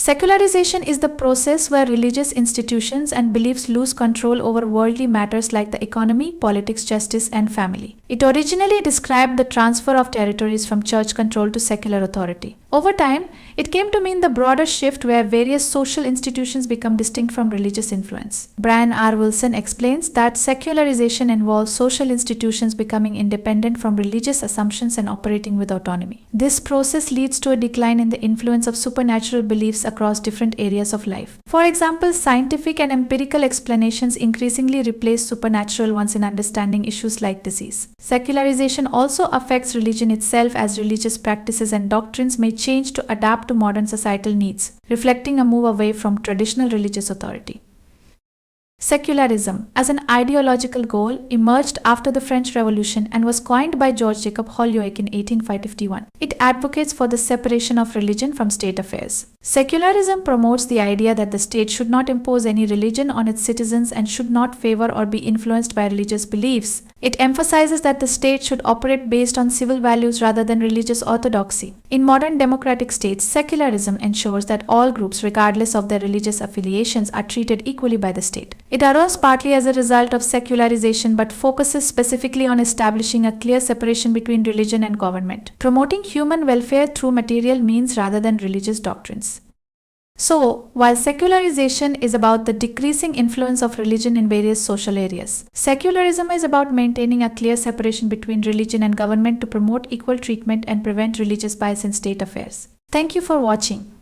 Secularization is the process where religious institutions and beliefs lose control over worldly matters like the economy, politics, justice, and family. It originally described the transfer of territories from church control to secular authority. Over time, it came to mean the broader shift where various social institutions become distinct from religious influence. Brian R. Wilson explains that secularization involves social institutions becoming independent from religious assumptions and operating with autonomy. This process leads to a decline in the influence of supernatural beliefs across different areas of life. For example, scientific and empirical explanations increasingly replace supernatural ones in understanding issues like disease. Secularization also affects religion itself, as religious practices and doctrines may change to adapt to modern societal needs, reflecting a move away from traditional religious authority. Secularism, as an ideological goal, emerged after the French Revolution and was coined by George Jacob Holyoake in 1851. It advocates for the separation of religion from state affairs. Secularism promotes the idea that the state should not impose any religion on its citizens and should not favor or be influenced by religious beliefs. It emphasizes that the state should operate based on civil values rather than religious orthodoxy. In modern democratic states, secularism ensures that all groups, regardless of their religious affiliations, are treated equally by the state. It arose partly as a result of secularization but focuses specifically on establishing a clear separation between religion and government, promoting human welfare through material means rather than religious doctrines. So, while secularization is about the decreasing influence of religion in various social areas, secularism is about maintaining a clear separation between religion and government to promote equal treatment and prevent religious bias in state affairs. Thank you for watching.